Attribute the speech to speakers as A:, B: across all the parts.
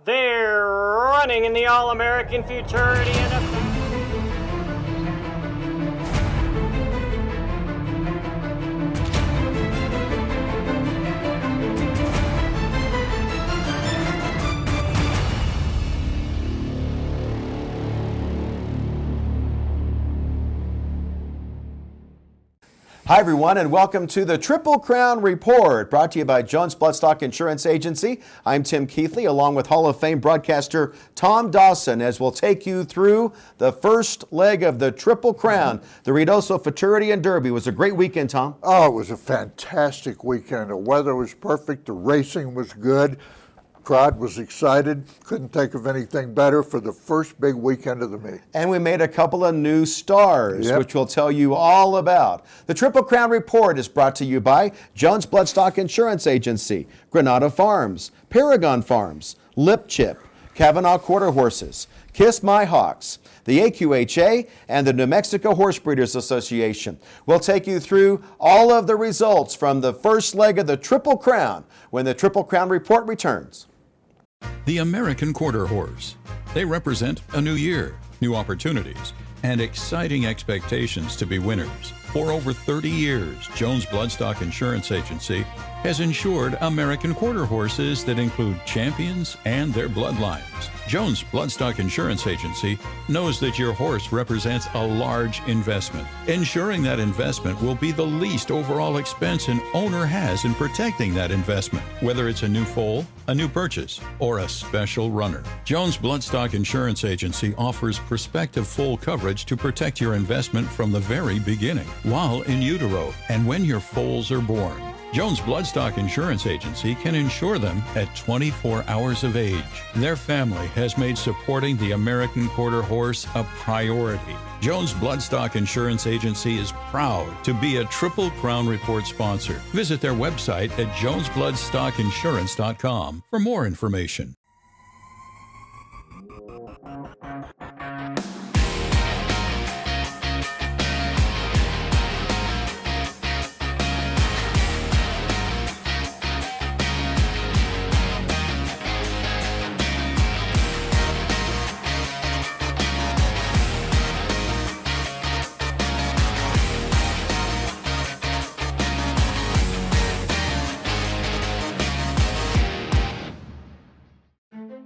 A: They're running in the All-American Futurity and Derby.
B: Hi everyone, and welcome to the Triple Crown Report, brought to you by Jones Bloodstock Insurance Agency. I'm Tim Keithley, along with Hall of Fame broadcaster Tom Dawson, as we'll take you through the first leg of the Triple Crown. The Ruidoso Futurity and Derby was a great weekend, Tom.
C: Oh, it was a fantastic weekend. The weather was perfect, the racing was good. Crowd was excited. Couldn't think of anything better for the first big weekend of the meet.
B: And we made a couple of new stars, which we'll tell you all about. The Triple Crown Report is brought to you by Jones Bloodstock Insurance Agency, Granada Farms, Paragon Farms, Lip Chip, Kavanaugh Quarter Horses, Kiss My Hawks, the AQHA, and the New Mexico Horse Breeders Association. We'll take you through all of the results from the first leg of the Triple Crown when the Triple Crown Report returns.
D: The American Quarter Horse. They represent a new year, new opportunities, and exciting expectations to be winners. For over 30 years, Jones Bloodstock Insurance Agency has insured American quarter horses that include champions and their bloodlines. Jones Bloodstock Insurance Agency knows that your horse represents a large investment. Ensuring that investment will be the least overall expense an owner has in protecting that investment, whether it's a new foal, a new purchase, or a special runner. Jones Bloodstock Insurance Agency offers prospective full coverage to protect your investment from the very beginning, while in utero and when your foals are born. Jones Bloodstock Insurance Agency can insure them at 24 hours of age. Their family has made supporting the American Quarter Horse a priority. Jones Bloodstock Insurance Agency is proud to be a Triple Crown Report sponsor. Visit their website at jonesbloodstockinsurance.com for more information.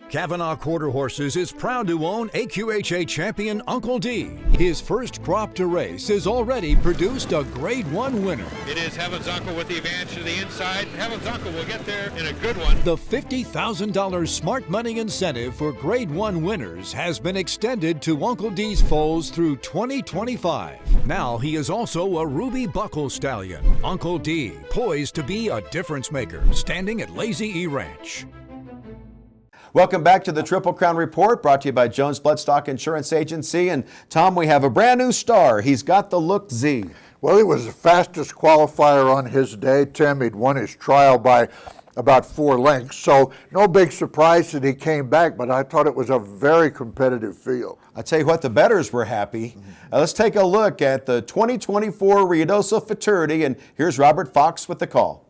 E: Kavanaugh Quarter Horses is proud to own AQHA champion Uncle D. His first crop to race has already produced a Grade 1 winner.
F: It is Heaven's Uncle with the advantage to the inside. Heaven's Uncle will get there in a good one.
E: The $50,000 smart money incentive for Grade 1 winners has been extended to Uncle D's foals through 2025. Now he is also a Ruby Buckle stallion. Uncle D, poised to be a difference maker, standing at Lazy E Ranch.
B: Welcome back to the Triple Crown Report, brought to you by Jones Bloodstock Insurance Agency. And Tom, we have a brand new star. He's got the look Z.
C: Well, he was the fastest qualifier on his day, Tim. He'd won his trial by about 4 lengths, so no big surprise that he came back, but I thought it was a very competitive field.
B: I tell you what, the bettors were happy. Let's take a look at the 2024 Ruidoso Futurity, and here's Robert Fox with the call.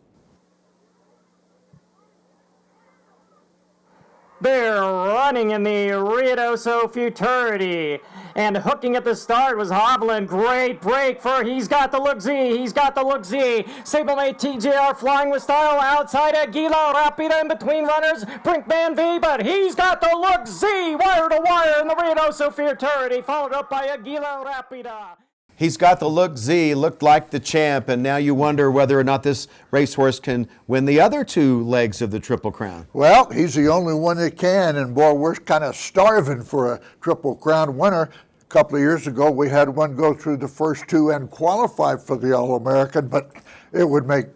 A: They're running in the Ruidoso Futurity. And hooking at the start was Hobbling. Great break for He's Got the Look Z. He's got the look Z. Sablemate TJR flying with style outside Aguila Rapida in between runners. Brinkman V, but He's Got the Look Z. Wire to wire in the Ruidoso Futurity, followed up by Aguila Rapida.
B: He's Got the Look Z, looked like the champ, and now you wonder whether or not this racehorse can win the other 2 legs of the Triple Crown.
C: Well, he's the only one that can, and boy, we're kind of starving for a Triple Crown winner. A couple of years ago, we had one go through the first 2 and qualify for the All-American, but it would make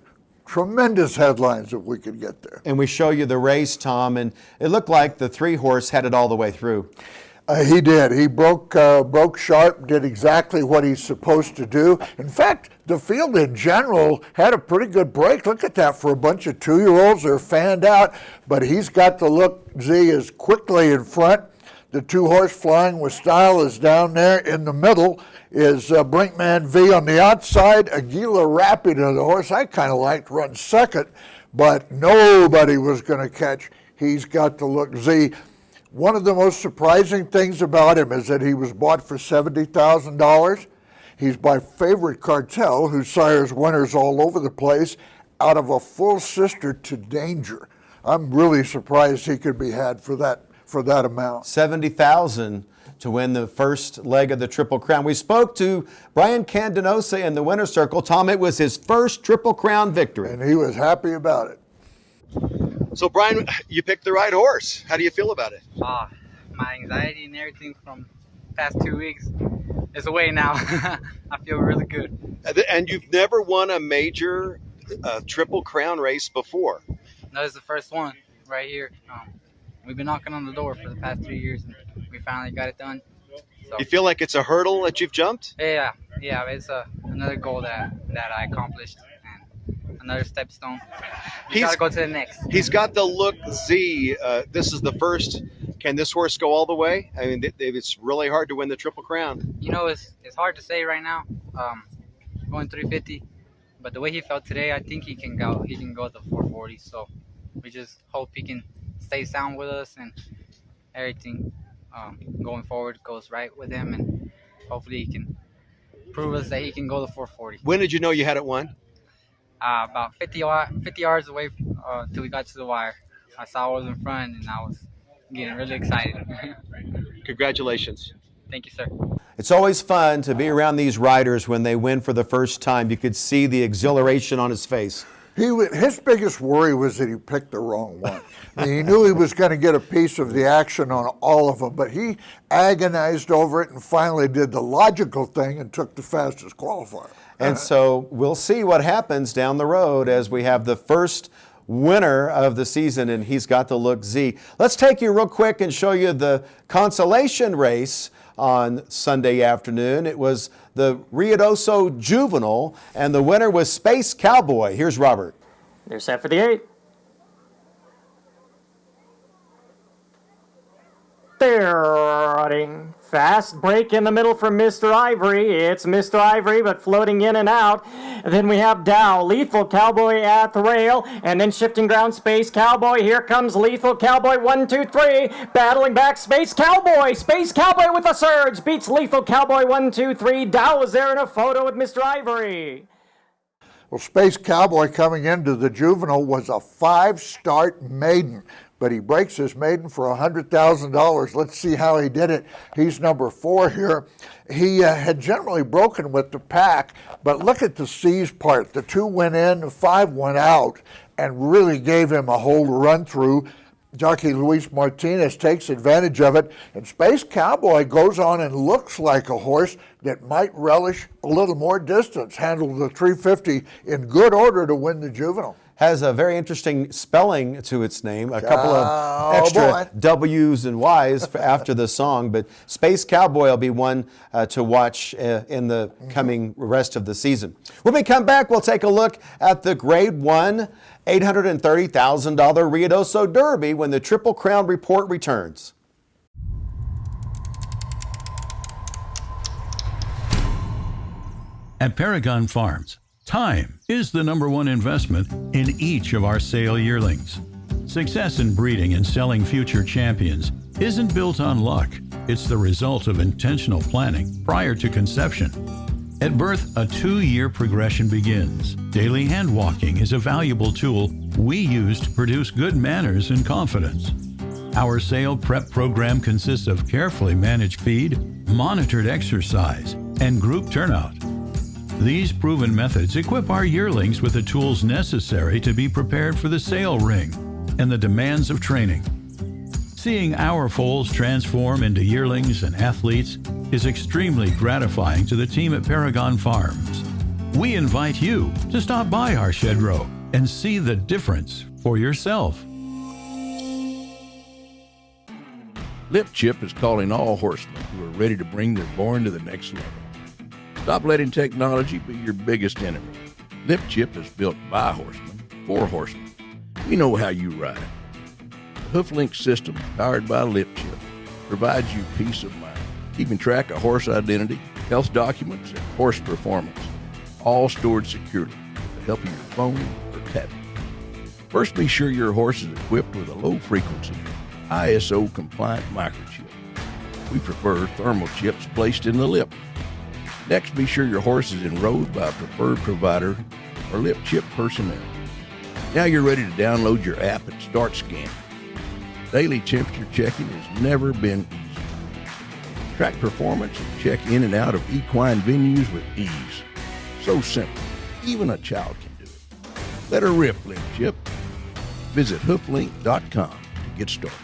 C: tremendous headlines if we could get there.
B: And we show you the race, Tom, and it looked like the 3-horse had it all the way through.
C: He did. He broke sharp, did exactly what he's supposed to do. In fact, the field in general had a pretty good break. Look at that for a bunch of 2-year-olds. They're fanned out, but He's Got the Look Z is quickly in front. The 2-horse Flying with Style is down there. In the middle is Brinkman V. On the outside, Aguila Rapida, the horse I kind of liked, runs second, but nobody was going to catch He's got the look Z. One of the most surprising things about him is that he was bought for $70,000. He's my favorite cartel, who sires winners all over the place, out of a full sister to Danger. I'm really surprised he could be had for that amount.
B: $70,000 to win the first leg of the Triple Crown. We spoke to Brian Candenosa in the winner's circle. Tom, it was his first Triple Crown victory.
C: And he was happy about it.
B: So, Brian, you picked the right horse. How do you feel about it?
G: My anxiety and everything from past 2 weeks is away now. I feel really good.
B: And you've never won a major Triple Crown race before?
G: That was the first one right here. We've been knocking on the door for the past 3 years, and we finally got it done. So,
B: You feel like it's a hurdle that you've jumped?
G: yeah, it's another goal that I accomplished, and another stepstone. We gotta go to the next.
B: He's got the look Z. This is the first. Can this horse go all the way? I mean, it's really hard to win the Triple Crown.
G: You know, it's hard to say right now. Going 350, but the way he felt today, I think he can go. He can go to 440. So we just hope he can stay sound with us, and everything going forward goes right with him, and hopefully he can prove us that he can go to 440.
B: When did you know you had it won?
G: About 50 yards away till we got to the wire. I saw what was in front, and I was getting really excited.
B: Congratulations.
G: Thank you, sir.
B: It's always fun to be around these riders when they win for the first time. You could see the exhilaration on his face.
C: His biggest worry was that he picked the wrong one. I mean, he knew he was going to get a piece of the action on all of them, but he agonized over it and finally did the logical thing and took the fastest qualifier.
B: And so we'll see what happens down the road as we have the first winner of the season, and he's got the look Z. Let's take you real quick and show you the consolation race on Sunday afternoon. It was the Ruidoso Juvenile, and the winner was Space Cowboy. Here's Robert.
A: They're set for the 8. Starting. Fast break in the middle from Mr. Ivory. It's Mr. Ivory, but floating in and out. And then we have Dow, Lethal Cowboy at the rail, and then shifting ground, Space Cowboy. Here comes Lethal Cowboy, 1, 2, 3. Battling back, Space Cowboy. Space Cowboy with a surge. Beats Lethal Cowboy, 1, 2, 3. Dow is there in a photo with Mr. Ivory.
C: Well, Space Cowboy coming into the Juvenile was a 5-start maiden, but he breaks his maiden for $100,000. Let's see how he did it. He's number 4 here. He had generally broken with the pack, but look at the C's part. The 2 went in, the 5 went out, and really gave him a whole run through. Jockey Luis Martinez takes advantage of it, and Space Cowboy goes on and looks like a horse that might relish a little more distance, handled the 350 in good order to win the Juvenile.
B: Has a very interesting spelling to its name, a couple of extra W's and Y's after the song, but Space Cowboy will be one to watch in the coming rest of the season. When we come back, we'll take a look at the Grade 1 $830,000 Ruidoso Derby when the Triple Crown report returns.
D: At Paragon Farms, time is the #1 investment in each of our sale yearlings. Success in breeding and selling future champions isn't built on luck. It's the result of intentional planning prior to conception. At birth, a 2-year progression begins. Daily hand walking is a valuable tool we use to produce good manners and confidence. Our sale prep program consists of carefully managed feed, monitored exercise, and group turnout. These proven methods equip our yearlings with the tools necessary to be prepared for the sale ring and the demands of training. Seeing our foals transform into yearlings and athletes is extremely gratifying to the team at Paragon Farms. We invite you to stop by our shed row and see the difference for yourself.
H: Lip Chip is calling all horsemen who are ready to bring their born to the next level. Stop letting technology be your biggest enemy. Lip Chip is built by horsemen, for horsemen. We know how you ride. The HoofLink system, powered by Lip Chip, provides you peace of mind, keeping track of horse identity, health documents, and horse performance, all stored securely with the help of your phone or tablet. First, be sure your horse is equipped with a low-frequency, ISO-compliant microchip. We prefer thermal chips placed in the lip. Next, be sure your horse is enrolled by a preferred provider or lip chip personnel. Now you're ready to download your app and start scanning. Daily temperature checking has never been easier. Track performance and check in and out of equine venues with ease. So simple, even a child can do it. Let her rip, lip chip. Visit hooflink.com to get started.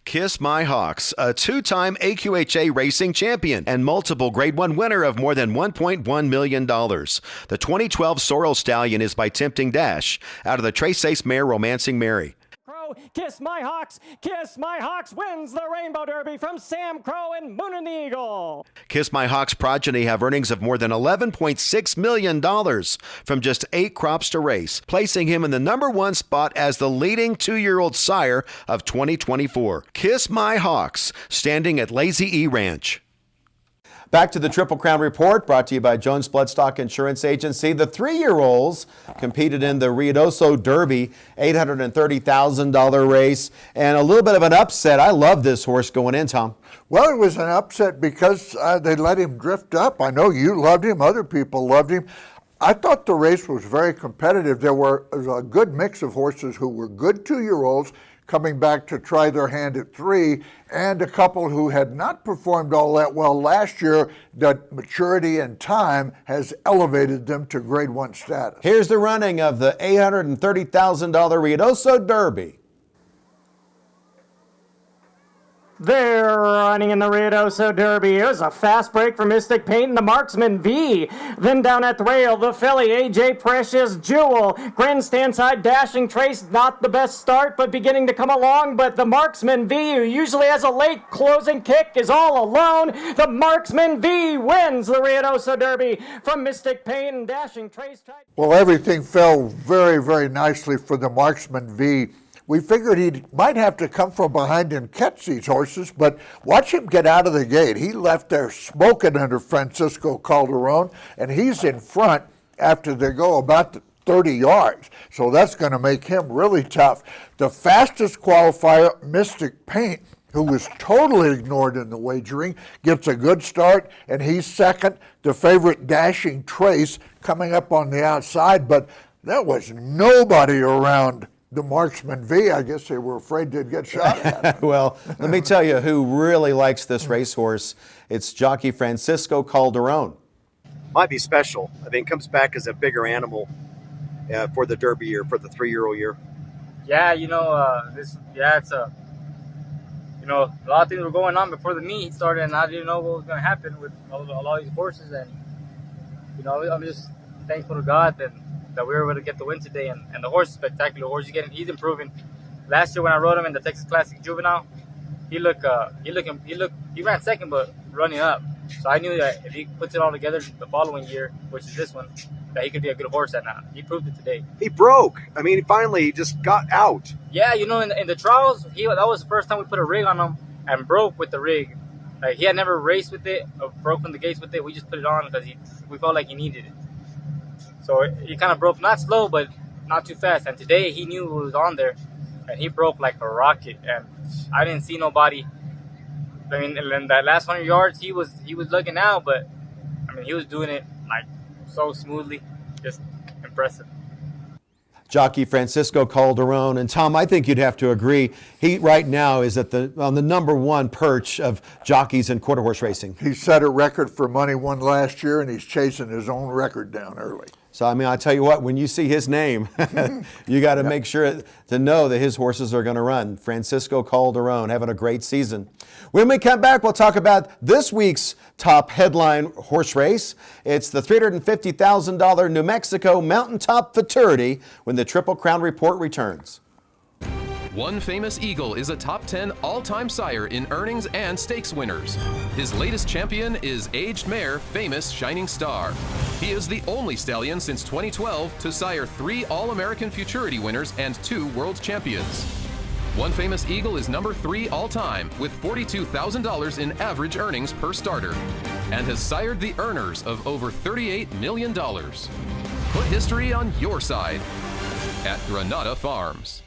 B: Kiss My Hawks, a two-time AQHA racing champion and multiple Grade 1 winner of more than $1.1 million. The 2012 Sorrel Stallion is by Tempting Dash out of the Trace Ace mare Romancing Mary.
A: Kiss My Hawks wins the Rainbow Derby from Sam Crow and Moon and the Eagle.
B: Kiss My Hawks progeny have earnings of more than $11.6 million from just 8 crops to race, placing him in the #1 spot as the leading 2-year-old sire of 2024. Kiss My Hawks, standing at Lazy E Ranch. Back to the Triple Crown Report, brought to you by Jones Bloodstock Insurance Agency. The 3-year-olds competed in the Ruidoso Derby, $830,000 race, and a little bit of an upset. I love this horse going in, Tom.
C: Well, it was an upset because they let him drift up. I know you loved him. Other people loved him. I thought the race was very competitive. There was a good mix of horses who were good 2-year-olds coming back to try their hand at 3, and a couple who had not performed all that well last year, that maturity and time has elevated them to Grade 1 status.
B: Here's the running of the $830,000 Ruidoso Derby.
A: They're running in the Ruidoso Derby. It was a fast break for Mystic Paint and the Marksman V. Then down at the rail, the filly AJ Precious Jewel. Grandstand side Dashing Trace, not the best start, but beginning to come along. But the Marksman V, who usually has a late closing kick, is all alone. The Marksman V wins the Ruidoso Derby from Mystic Paint and Dashing Trace.
C: Well, everything fell very, very nicely for the Marksman V. We figured he might have to come from behind and catch these horses, but watch him get out of the gate. He left there smoking under Francisco Calderon, and he's in front after they go about 30 yards. So that's going to make him really tough. The fastest qualifier, Mystic Paint, who was totally ignored in the wagering, gets a good start, and he's second. The favorite Dashing Trace coming up on the outside, but there was nobody around the Marksman V. I guess they were afraid they'd get shot at.
B: Well, let me tell you who really likes this racehorse. It's jockey Francisco Calderon.
I: Might be special. I think comes back as a bigger animal for the Derby year, for the 3-year-old year.
G: Yeah, it's a lot of things were going on before the meet started, and I didn't know what was going to happen with all these horses. And I'm just thankful to God that we were able to get the win today, and the horse is spectacular. Horse he's improving. Last year when I rode him in the Texas Classic Juvenile, he ran second but running up. So I knew that if he puts it all together the following year, which is this one, that he could be a good horse at now. He proved it today.
I: He broke. I mean, he just got out.
G: Yeah, in the trials, that was the first time we put a rig on him and broke with the rig. Like, he had never raced with it or broke from the gates with it. We just put it on because we felt like he needed it. So he kind of broke, not slow, but not too fast. And today he knew it was on there, and he broke like a rocket. And I didn't see nobody. I mean, in that last 100 yards, he was looking out, but I mean, he was doing it like so smoothly, just impressive.
B: Jockey Francisco Calderon. And Tom, I think you'd have to agree, he right now is on the #1 perch of jockeys in quarter horse racing.
C: He set a record for money won last year, and he's chasing his own record down early.
B: So, I mean, I tell you what, when you see his name, you got to make sure to know that his horses are going to run. Francisco Calderon having a great season. When we come back, we'll talk about this week's top headline horse race. It's the $350,000 New Mexico Mountaintop Futurity when the Triple Crown Report returns.
J: One Famous Eagle is a top 10 all-time sire in earnings and stakes winners. His latest champion is aged mare Famous Shining Star. He is the only stallion since 2012 to sire 3 All-American Futurity winners and 2 world champions. One Famous Eagle is number 3 all-time with $42,000 in average earnings per starter and has sired the earners of over $38 million. Put history on your side. at Granada Farms.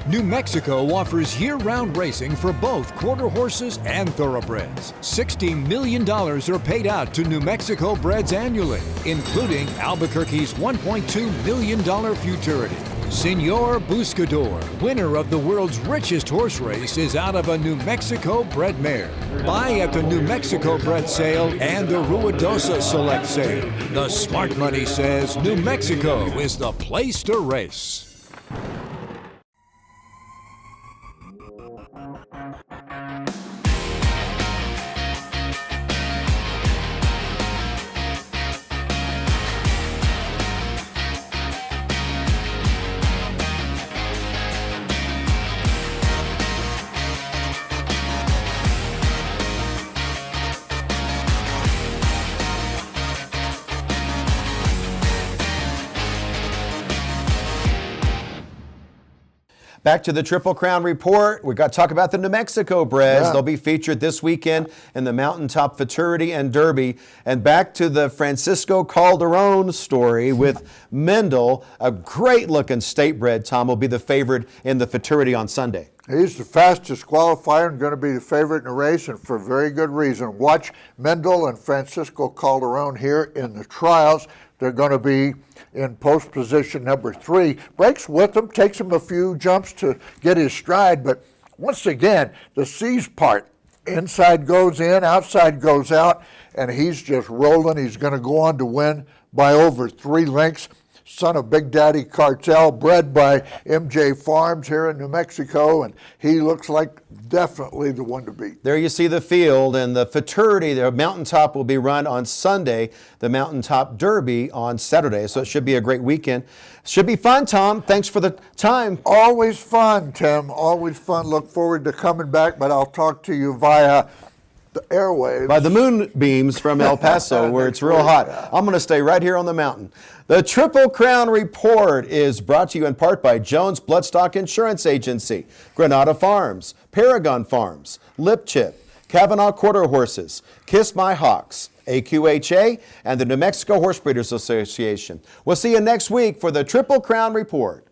E: New Mexico offers year-round racing for both quarter horses and thoroughbreds. $60 million are paid out to New Mexico breds annually, including Albuquerque's $1.2 million Futurity. Senor Buscador, winner of the world's richest horse race, is out of a New Mexico bred mare. Buy at the New Mexico bred sale and the Ruidoso Select sale. The smart money says New Mexico is the place to race.
B: Back to the Triple Crown Report. We've got to talk about the New Mexico breds.
C: Yeah.
B: They'll be featured this weekend in the Mountaintop Futurity and Derby. And back to the Francisco Calderon story with Mendel, a great-looking state bred, Tom, will be the favorite in the Futurity on Sunday.
C: He's the fastest qualifier and going to be the favorite in the race, and for very good reason. Watch Mendel and Francisco Calderon here in the trials. They're going to be in post position number 3. Breaks with him, takes him a few jumps to get his stride, but once again, the C's part. Inside goes in, outside goes out, and he's just rolling. He's going to go on to win by over 3 lengths. Son of Big Daddy Cartel, bred by MJ Farms here in New Mexico, and he looks like definitely the one to beat.
B: There you see the field, and the Futurity, the Mountaintop, will be run on Sunday, the Mountaintop Derby on Saturday, so it should be a great weekend. Should be fun, Tom. Thanks for the time.
C: Always fun, Tim. Always fun. Look forward to coming back, but I'll talk to you via the airwaves.
B: By the moonbeams from El Paso, where it's real hot. I'm going to stay right here on the mountain. The Triple Crown Report is brought to you in part by Jones Bloodstock Insurance Agency, Granada Farms, Paragon Farms, Lip Chip, Kavanaugh Quarter Horses, Kiss My Hawks, AQHA, and the New Mexico Horse Breeders Association. We'll see you next week for the Triple Crown Report.